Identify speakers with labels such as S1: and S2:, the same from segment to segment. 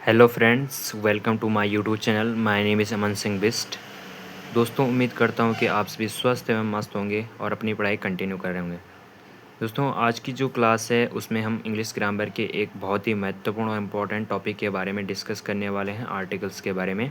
S1: Hello friends, welcome to my YouTube channel. My name is Aman Singh Bisht. दोस्तों, उम्मीद करता हूँ कि आप सभी स्वस्थ एवं मस्त होंगे और अपनी पढ़ाई कंटिन्यू कर रहे होंगे। दोस्तों, आज की जो क्लास है उसमें हम इंग्लिश ग्रामर के एक बहुत ही महत्वपूर्ण और इम्पोर्टेंट टॉपिक के बारे में डिस्कस करने वाले हैं, आर्टिकल्स के बारे में।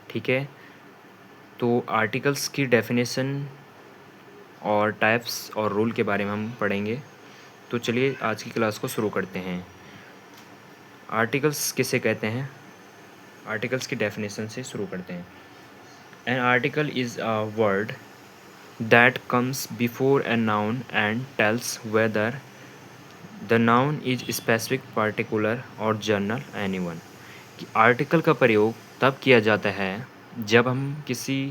S1: ठीक है, तो आर्टिकल्स की डेफिनेशन और टाइप्स और रूल के बारे में हम पढ़ेंगे। तो चलिए आज की क्लास को शुरू करते हैं। आर्टिकल्स किसे कहते हैं? आर्टिकल्स की डेफिनेशन से शुरू करते हैं। An article is a word that comes before a noun and tells whether the noun is specific, particular or general anyone। कि आर्टिकल का प्रयोग तब किया जाता है जब हम किसी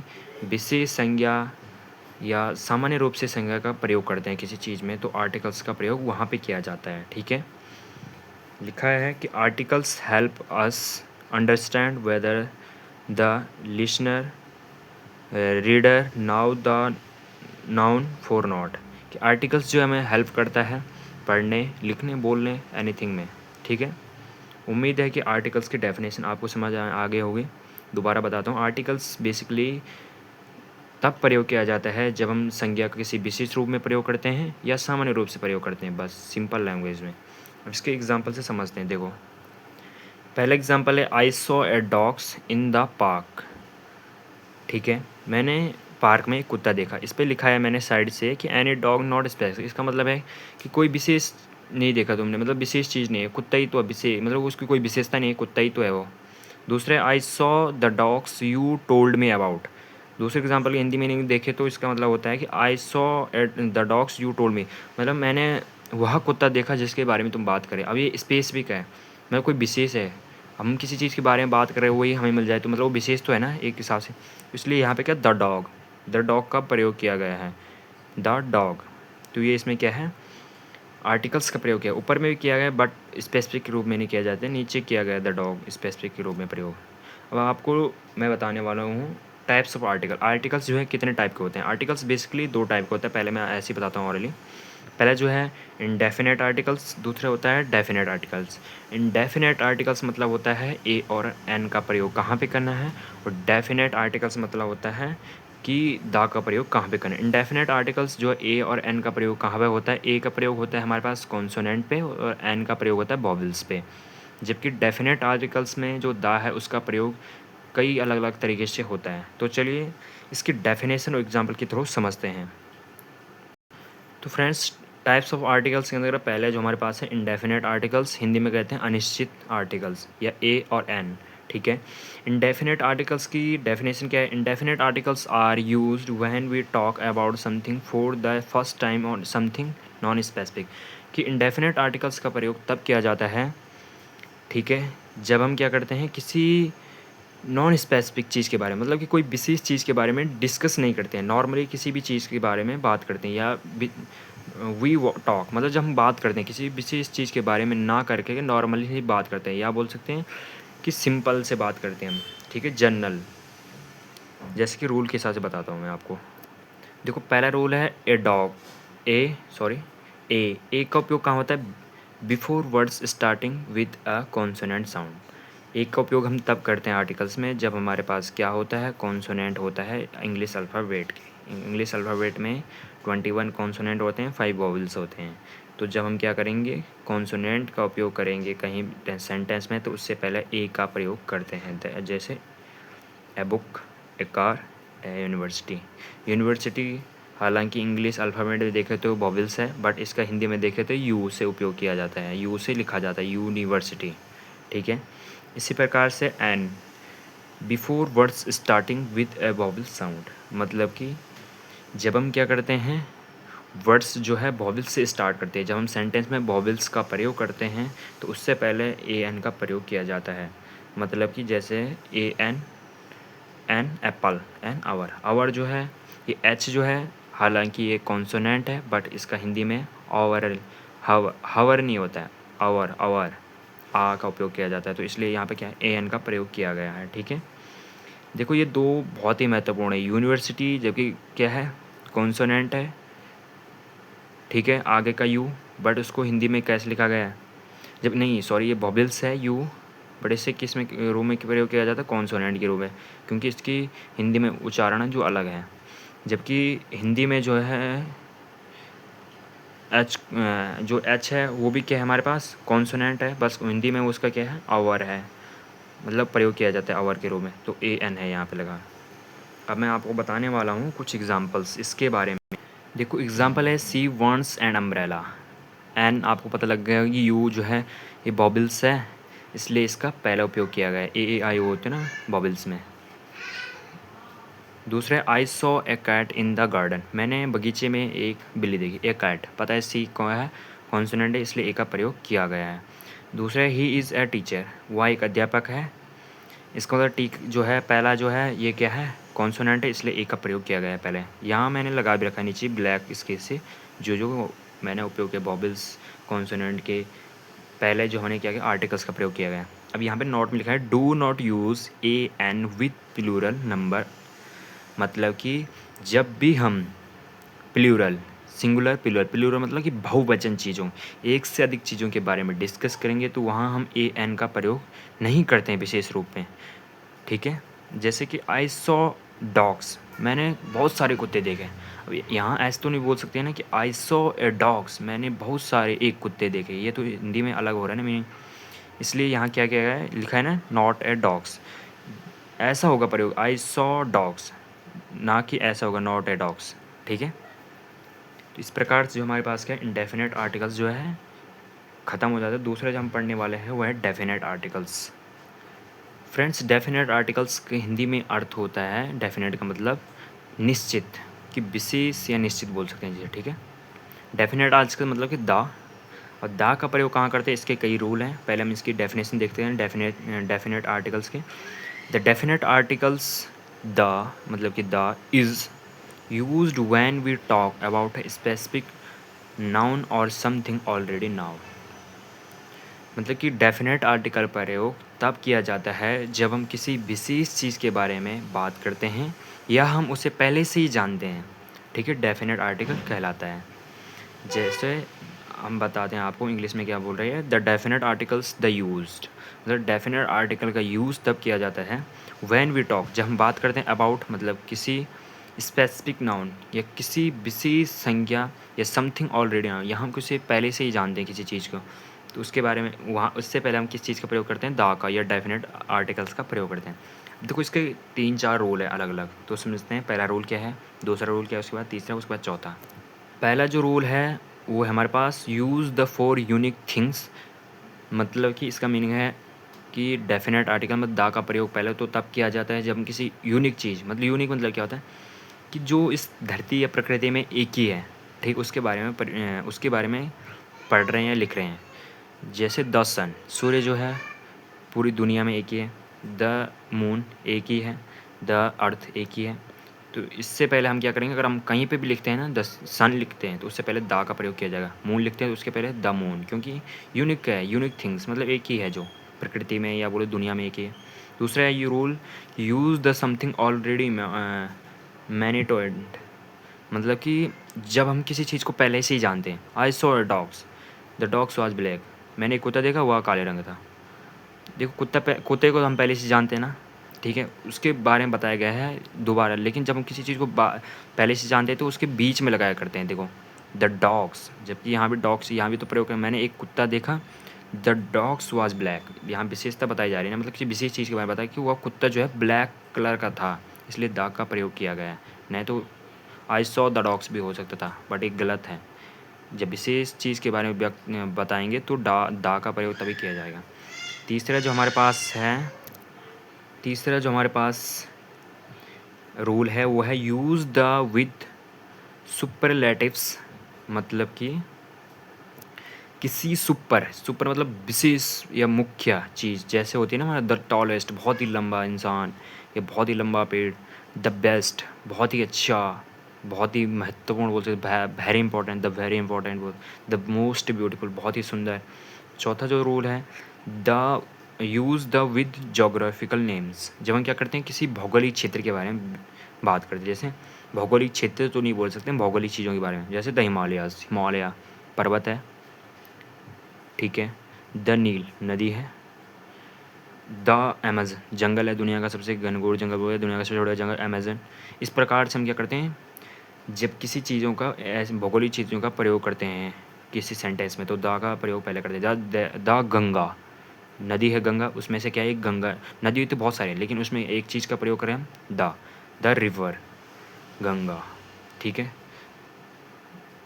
S1: विशेष संज्ञा या सामान्य रूप से संज्ञा का प्रयोग करते हैं किसी चीज़ में, तो आर्टिकल्स का प्रयोग वहाँ पे किया जाता है। ठीक है, लिखा है कि articles help us understand whether the listener reader now the noun for not. कि आर्टिकल्स जो हमें हेल्प करता है पढ़ने, लिखने, बोलने, एनीथिंग में। ठीक है, उम्मीद है कि आर्टिकल्स की डेफिनेशन आपको समझ आ गई होगी। दोबारा बताता हूँ, आर्टिकल्स बेसिकली तब प्रयोग किया जाता है जब हम संज्ञा का किसी विशेष रूप में प्रयोग करते हैं या सामान्य रूप से प्रयोग करते हैं, बस सिंपल लैंग्वेज में। अब इसके एग्जाम्पल से समझते हैं। देखो, पहला एग्जाम्पल है आई saw A dogs in the park. ठीक है, मैंने पार्क में एक कुत्ता देखा। इस पे लिखा है मैंने साइड से कि एनी डॉग नॉट स्पेसिफिक। इसका मतलब है कि कोई विशेष नहीं देखा तुमने, मतलब विशेष चीज़ नहीं है, कुत्ता ही तो है, विशेष मतलब उसकी कोई विशेषता नहीं है, कुत्ता ही तो है वो। दूसरे, I saw the dogs you told me about. दूसरे एग्जाम्पल की हिंदी मीनिंग देखे तो इसका मतलब होता है कि I saw at the dogs you told me, मतलब मैंने वह कुत्ता देखा जिसके बारे में तुम बात करें। अब ये स्पेसिफिक है, मतलब कोई विशेष है। हम किसी चीज़ के बारे में बात कर रहे हैं, वही हमें मिल जाए तो मतलब वो विशेष तो है ना एक हिसाब से। इसलिए यहाँ पे क्या, द डॉग का प्रयोग किया गया है, द डॉग। तो ये इसमें क्या है, आर्टिकल्स का प्रयोग किया। ऊपर में भी किया गया बट स्पेसिफिक के रूप में नहीं किया जाता है, नीचे किया गया द डॉग स्पेसिफिक के रूप में प्रयोग। अब आपको मैं बताने वाला हूँ टाइप्स ऑफ आर्टिकल। आर्टिकल्स जो है कितने टाइप के होते हैं? आर्टिकल्स बेसिकली दो टाइप के होते हैं। पहले मैं ऐसे ही बताता हूँ ऑरली। पहला जो है इंडेफिनेट आर्टिकल्स, दूसरा होता है डेफिनेट आर्टिकल्स। इंडेफिनेट आर्टिकल्स मतलब होता है ए और एन का प्रयोग कहाँ पे करना है, और डेफिनेट आर्टिकल्स मतलब होता है कि द का प्रयोग कहाँ पे करना है। इंडेफिनेट आर्टिकल्स जो ए और एन का प्रयोग कहाँ पे होता है, ए का प्रयोग होता है हमारे पास कॉन्सोनेंट पे और एन का प्रयोग होता है वॉवेल्स पे। जबकि डेफिनेट आर्टिकल्स में जो द है उसका प्रयोग कई अलग अलग तरीके से होता है। तो चलिए इसकी डेफिनेशन और एग्जाम्पल के थ्रू समझते हैं। तो फ्रेंड्स, टाइप्स ऑफ आर्टिकल्स के अंदर पहले जो हमारे पास है इंडेफिनेट आर्टिकल्स, हिंदी में कहते हैं अनिश्चित आर्टिकल्स या ए और एन। ठीक है, इंडेफिनेट आर्टिकल्स की डेफिनेशन क्या है? Indefinite articles are used when we talk about something for the first time और समथिंग नॉन स्पेसिफिक। कि इंडेफिनेट आर्टिकल्स का प्रयोग तब किया जाता है, ठीक है, जब हम क्या करते हैं किसी नॉन स्पेसिफिक चीज़ के बारे में, मतलब कि कोई विशेष चीज़ के बारे में डिस्कस नहीं करते हैं, नॉर्मली किसी भी चीज़ के बारे में बात करते हैं, या वी टॉक मतलब जब हम बात करते हैं किसी विशेष चीज़ के बारे में ना करके नॉर्मली ही बात करते हैं, या बोल सकते हैं कि सिंपल से बात करते हैं हम। ठीक है, जनरल। जैसे कि रूल के हिसाब से बताता हूँ मैं आपको। देखो, पहला रूल है ए डॉग, ए का उपयोग कहाँ होता है? Before words starting with a consonant sound. एक का उपयोग हम तब करते हैं आर्टिकल्स में जब हमारे पास क्या होता है, कॉन्सोनेंट होता है इंग्लिश अल्फ़ाबेट के। इंग्लिश अल्फ़ाबेट में 21 कॉन्सोनेंट होते हैं, 5 वॉवल्स होते हैं। तो जब हम क्या करेंगे, कॉन्सोनेंट का उपयोग करेंगे कहीं सेंटेंस में, तो उससे पहले ए का प्रयोग करते हैं। जैसे a book, A car, A university. University हालांकि इंग्लिश अल्फ़ाबेट में देखें तो वॉवल्स है, बट इसका हिंदी में देखें तो यू से उपयोग किया जाता है, यू से लिखा जाता है, यूनिवर्सिटी। ठीक है, इसी प्रकार से an, before words starting with a vowel sound. मतलब कि जब हम क्या करते हैं, वर्ड्स जो है वॉवल्स से स्टार्ट करते हैं, जब हम सेंटेंस में वॉवल्स का प्रयोग करते हैं तो उससे पहले ए एन का प्रयोग किया जाता है। मतलब कि जैसे a an, an apple, an hour. Hour जो है ये एच जो है, हालांकि ये कॉन्सोनेंट है बट इसका हिंदी में आवर, हावर नहीं होता है, आवर, आवर आ का उपयोग किया जाता है, तो इसलिए यहाँ पे क्या है, ए एन का प्रयोग किया गया है। ठीक है, देखो ये दो बहुत ही महत्वपूर्ण है। यूनिवर्सिटी जबकि क्या है, कॉन्सोनेंट है, ठीक है, आगे का यू, बट उसको हिंदी में कैसे लिखा गया है, जब नहीं सॉरी ये वॉवेल्स है यू, बट इसे किस में रूप में प्रयोग किया जाता है? कॉन्सोनेंट के रूप में, क्योंकि इसकी हिंदी में उच्चारण जो अलग है, जबकि हिंदी में जो है एच जो एच है वो भी क्या है हमारे पास? कॉन्सोनेंट है, बस हिंदी में उसका क्या है? अवर है, मतलब प्रयोग किया जाता है अवर के रूप में, तो ए एन है यहाँ पे लगा। अब मैं आपको बताने वाला हूँ कुछ एग्जांपल्स इसके बारे में। देखो एग्जांपल है she wants an umbrella. An आपको पता लग गया कि यू जो है ये बॉबल्स है, इसलिए इसका पहला उपयोग किया गया है। ए आई ओ होते हैं ना बॉबल्स में। दूसरा I saw a cat in the garden, मैंने बगीचे में एक बिल्ली देखी। ए कैट पता है सी कौन है? कॉन्सोनेंट है, इसलिए ए का प्रयोग किया गया है। दूसरा ही इज़ ए टीचर, वह एक अध्यापक है। इसका मतलब टीक जो है पहला जो है ये क्या है? कॉन्सोनेंट है, इसलिए ए का प्रयोग किया गया है पहले। यहाँ मैंने लगा भी रखा है नीचे ब्लैक इसके से, जो मैंने उपयोग किया बॉबल्स कॉन्सोनेंट के पहले जो हमने क्या किया आर्टिकल्स का प्रयोग किया गया। अब यहाँ पे नोट में लिखा है do not use a an with plural number, मतलब कि जब भी हम प्लूरल सिंगुलर प्लूरल मतलब कि बहुवचन चीज़ों, एक से अधिक चीज़ों के बारे में डिस्कस करेंगे तो वहाँ हम ए एन का प्रयोग नहीं करते हैं विशेष रूप में, ठीक है। जैसे कि आई सॉ डॉग्स, मैंने बहुत सारे कुत्ते देखे। अब यहाँ ऐसे तो नहीं बोल सकते ना कि आई सॉ ए डॉग्स, मैंने बहुत सारे एक कुत्ते देखे, ये तो हिंदी में अलग हो रहा है ना मीनिंग। इसलिए यहाँ क्या क्या है लिखा है ना, नॉट ए डॉग्स, ऐसा होगा प्रयोग आई सॉ डॉग्स, ना कि ऐसा होगा नॉट ए डॉग्स, ठीक है। तो इस प्रकार से जो हमारे पास क्या इंडेफिनेट आर्टिकल्स जो है ख़त्म हो जाता है। दूसरा जो हम पढ़ने वाले हैं वो है definite articles. Friends definite articles के हिंदी में अर्थ होता है, डेफिनेट का मतलब निश्चित, कि विशेष या निश्चित बोल सकते हैं जी, ठीक है। डेफिनेट आर्टिकल का मतलब कि द, और द का प्रयोग कहाँ करते हैं? इसके कई रूल हैं, पहले हम इसकी डेफिनेशन देखते हैं डेफिनेट आर्टिकल्स के। द डेफिनेट आर्टिकल्स द मतलब कि the is used when we talk about a specific noun or something already known, मतलब कि डेफिनेट आर्टिकल प्रयोग तब किया जाता है जब हम किसी विशेष चीज़ के बारे में बात करते हैं या हम उसे पहले से ही जानते हैं, ठीक है, डेफिनेट आर्टिकल कहलाता है। जैसे हम बताते हैं आपको इंग्लिश में क्या बोल रही है, the definite articles the used, मतलब डेफिनेट आर्टिकल का यूज़ तब किया जाता है व्हेन वी टॉक, जब हम बात करते हैं अबाउट मतलब किसी स्पेसिफिक नाउन या किसी विशेष संज्ञा या समथिंग ऑलरेडी नाउन, या हम किसी पहले से ही जानते हैं किसी चीज़ को, तो उसके बारे में वहाँ उससे पहले हम किस चीज़ का प्रयोग करते हैं? दा का या डेफिनेट आर्टिकल्स का प्रयोग करते हैं। देखो इसके 3-4 रूल है अलग अलग, तो समझते हैं पहला रूल क्या है, दूसरा रूल क्या है, उसके बाद तीसरा, उसके बाद चौथा। पहला जो रूल है वो है हमारे पास यूज़ द 4 यूनिक थिंग्स, मतलब कि इसका मीनिंग है कि डेफिनेट आर्टिकल में दा का प्रयोग पहले तो तब किया जाता है जब हम किसी यूनिक चीज़, मतलब यूनिक मतलब क्या होता है कि जो इस धरती या प्रकृति में एक ही है, ठीक, उसके बारे में पढ़ रहे हैं या लिख रहे हैं। जैसे द सन, सूर्य जो है पूरी दुनिया में एक ही है, द मून एक ही है, द अर्थ एक ही है। तो इससे पहले हम क्या करेंगे, अगर हम कहीं पे भी लिखते हैं ना द सन लिखते हैं तो उससे पहले दा का प्रयोग किया जाएगा। मून लिखते हैं तो उसके पहले द मून, क्योंकि यूनिक है, यूनिक थिंग्स मतलब एक ही है जो प्रकृति में या बोले दुनिया में एक ही है। दूसरा है you rule use the something already mentioned, मतलब कि जब हम किसी चीज़ को पहले से ही जानते हैं। I saw a dogs, the dogs was black, मैंने एक कुत्ता देखा वह काले रंग था। देखो कुत्ते को हम पहले से जानते हैं ना, ठीक है, उसके बारे में बताया गया है दोबारा, लेकिन जब हम किसी चीज़ को पहले से जानते हैं तो उसके बीच में लगाया करते हैं। देखो द डॉग्स, जबकि यहाँ भी डॉग्स यहाँ भी तो प्रयोग है, मैंने एक कुत्ता देखा, द डॉग्स वाज ब्लैक, यहाँ विशेषता बताई जा रही है ना, मतलब किसी विशेष चीज़ के बारे में बताया कि वह कुत्ता जो है ब्लैक कलर का था, इसलिए द का प्रयोग किया गया है। नहीं तो आई सॉ द डॉग्स भी हो सकता था, बट एक गलत है। जब विशेष चीज़ के बारे में बताएंगे तो दा का प्रयोग तभी किया जाएगा। तीसरा जो हमारे पास रूल है वो है यूज़ द विद सुपरलेटिव्स, मतलब कि किसी सुपर मतलब विशेष या मुख्य चीज़, जैसे होती है ना हमारा द टॉलेस्ट, बहुत ही लंबा इंसान या बहुत ही लंबा पेड़, द बेस्ट बहुत ही अच्छा, बहुत ही महत्वपूर्ण बोल सकते, very important, the very important बोल, द मोस्ट ब्यूटीफुल बहुत ही सुंदर। चौथा जो रूल है the use the with geographical names, जब हम क्या करते हैं किसी भौगोलिक क्षेत्र के बारे में बात करते हैं, जैसे भौगोलिक क्षेत्र तो नहीं बोल सकते, भौगोलिक चीज़ों के बारे में, जैसे द हिमालय पर्वत है, ठीक है, द नील नदी है, द अमेज़न जंगल है, दुनिया का सबसे घनघोर जंगल वो है, दुनिया का सबसे बड़ा जंगल अमेज़न। इस प्रकार से हम क्या करते हैं, जब किसी चीज़ों का ऐसे भौगोलिक चीज़ों का प्रयोग करते हैं किसी सेंटेंस में, तो द का प्रयोग पहले करते हैं। द गंगा, नदी है गंगा, उसमें से क्या है, एक गंगा। नदी तो बहुत सारी है, लेकिन उसमें एक चीज़ का प्रयोग करें हम, द रिवर, गंगा, ठीक है।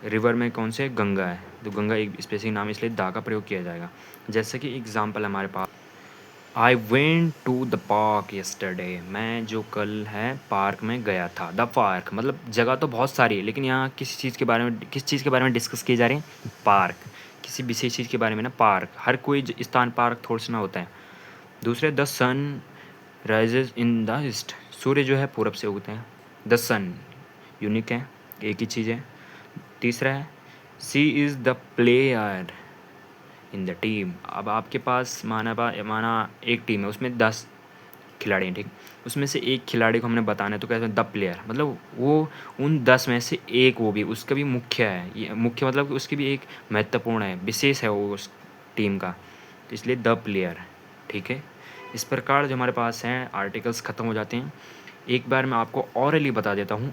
S1: रिवर में कौन से, गंगा है, तो गंगा एक स्पेसिफिक नाम है, इसलिए द का प्रयोग किया जाएगा। जैसे कि एग्जाम्पल हमारे पास, I went to the park yesterday, मैं जो कल है पार्क में गया था। द पार्क मतलब जगह तो बहुत सारी है, लेकिन यहाँ किस चीज़ के बारे में डिस्कस किए जा रहे हैं, पार्क, किसी विशेष चीज़ के बारे में ना। पार्क, हर कोई स्थान पार्क थोड़ा सा ना होता है। दूसरे, the sun rises in the east, सूर्य जो है पूरब से उगते हैं। द सन यूनिक है, एक ही चीज़ है। तीसरा है, she is the player in the team. अब आपके पास माना एक टीम है, उसमें 10 खिलाड़ी हैं, ठीक। उसमें से एक खिलाड़ी को हमने बताना है, तो कहते हैं द प्लेयर, मतलब वो उन 10 में से एक, वो भी उसका भी मुख्य है। ये मुख्य मतलब कि उसकी भी एक महत्वपूर्ण है, विशेष है वो उस टीम का, तो इसलिए द प्लेयर, ठीक है। इस प्रकार जो हमारे पास हैं आर्टिकल्स ख़त्म हो जाते हैं। एक बार मैं आपको ऑरली बता देता हूँ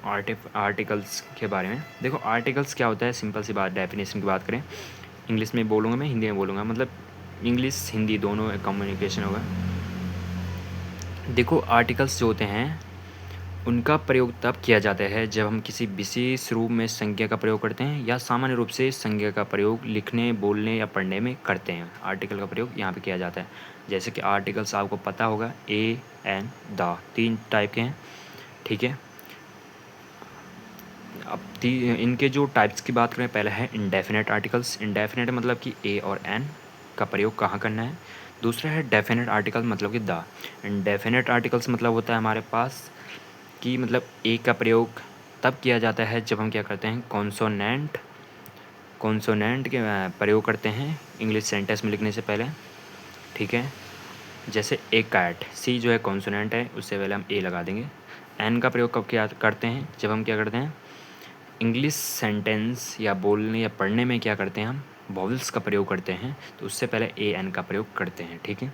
S1: आर्टिकल्स के बारे में। देखो आर्टिकल्स क्या होता है, सिंपल सी बात, डेफिनेशन की बात करें, इंग्लिश में बोलूँगा मैं, हिंदी में बोलूँगा, मतलब इंग्लिश हिंदी दोनों कम्युनिकेशन होगा। देखो आर्टिकल्स जो होते हैं उनका प्रयोग तब किया जाता है जब हम किसी विशेष रूप में संज्ञा का प्रयोग करते हैं, या सामान्य रूप से संज्ञा का प्रयोग लिखने, बोलने या पढ़ने में करते हैं। आर्टिकल का प्रयोग यहाँ पे किया जाता है। जैसे कि आर्टिकल्स आपको पता होगा, ए, एन, द, 3 टाइप के हैं, ठीक है। अब इनके जो टाइप्स की बात करें, पहला है इंडेफिनेट आर्टिकल्स। इंडेफिनेट मतलब कि ए और एन का प्रयोग कहाँ करना है। दूसरा है डेफिनेट आर्टिकल मतलब कि द। इंडेफिनेट आर्टिकल्स मतलब होता है हमारे पास कि मतलब ए का प्रयोग तब किया जाता है जब हम क्या करते हैं, कॉन्सोनेंट के प्रयोग करते हैं इंग्लिश सेंटेंस में लिखने से पहले, ठीक है। जैसे ए कैट, सी जो है कॉन्सोनेंट है, उससे पहले हम ए लगा देंगे। एन का प्रयोग कब क्या करते हैं, जब हम क्या करते हैं, इंग्लिश सेंटेंस या बोलने या पढ़ने में क्या करते हैं, हम वॉवल्स का प्रयोग करते हैं, तो उससे पहले ए एन का प्रयोग करते हैं, ठीक है।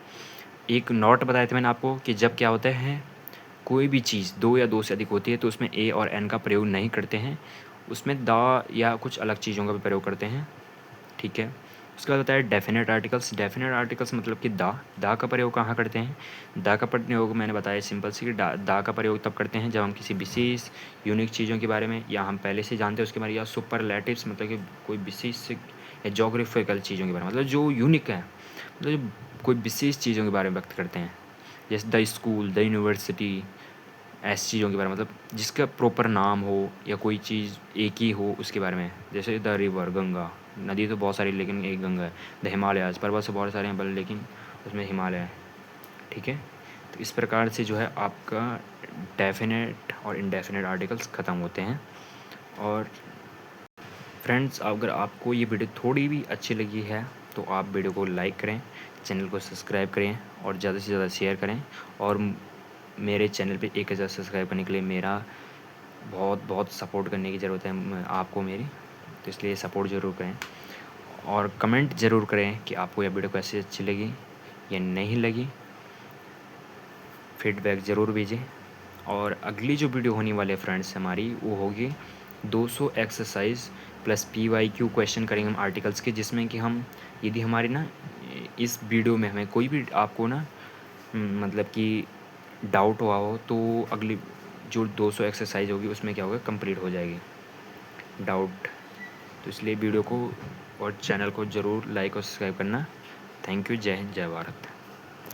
S1: एक नोट बताए थे मैंने आपको कि जब क्या होता है, कोई भी चीज़ 2 या 2 से अधिक होती है तो उसमें ए और एन का प्रयोग नहीं करते हैं, उसमें द या कुछ अलग चीज़ों का भी प्रयोग करते हैं, ठीक है। उसके बाद होता है डेफिनेट आर्टिकल्स। डेफिनेट आर्टिकल्स मतलब कि द का प्रयोग कहाँ करते हैं, द का प्रयोग मैंने बताया सिंपल सी, कि द का प्रयोग तब करते हैं जब हम किसी विशेष यूनिक चीज़ों के बारे में, या हम पहले से जानते हैं उसके बारे में, या सुपरलेटिव्स मतलब कि कोई विशेष या जोग्राफिकल चीज़ों के बारे में, मतलब जो यूनिक है, मतलब कोई विशेष चीज़ों के बारे में व्यक्त करते हैं। जैसे द स्कूल, द यूनिवर्सिटी, ऐसी चीज़ों के बारे में, मतलब जिसका प्रॉपर नाम हो या कोई चीज़ एक ही हो उसके बारे में। जैसे द रिवर, गंगा, नदी तो बहुत सारी लेकिन एक गंगा है। द हिमालयाज़, पर्वत से बहुत सारे हैं बल, लेकिन उसमें हिमालय है, ठीक है। तो इस प्रकार से जो है आपका डेफिनेट और इनडेफिनेट आर्टिकल्स ख़त्म होते हैं। और फ्रेंड्स, अगर आपको ये वीडियो थोड़ी भी अच्छी लगी है तो आप वीडियो को लाइक करें, चैनल को सब्सक्राइब करें और ज़्यादा से ज़्यादा शेयर करें। और मेरे चैनल पे 1000 सब्सक्राइब करने के लिए मेरा बहुत बहुत सपोर्ट करने की ज़रूरत है आपको मेरी, तो इसलिए सपोर्ट ज़रूर करें। और कमेंट ज़रूर करें कि आपको यह वीडियो कैसी अच्छी लगी या नहीं लगी, फीडबैक ज़रूर भेजें। और अगली जो वीडियो होने वाली है फ्रेंड्स हमारी, वो होगी 200 एक्सरसाइज प्लस PYQ क्वेश्चन करेंगे हम आर्टिकल्स के, जिसमें कि हम यदि हमारी ना इस वीडियो में हमें कोई भी आपको ना मतलब कि डाउट हुआ हो, तो अगली जो 200 एक्सरसाइज होगी उसमें क्या होगा, कंप्लीट हो जाएगी डाउट। तो इसलिए वीडियो को और चैनल को ज़रूर लाइक और सब्सक्राइब करना। Thank you. जय हिंद, जय भारत।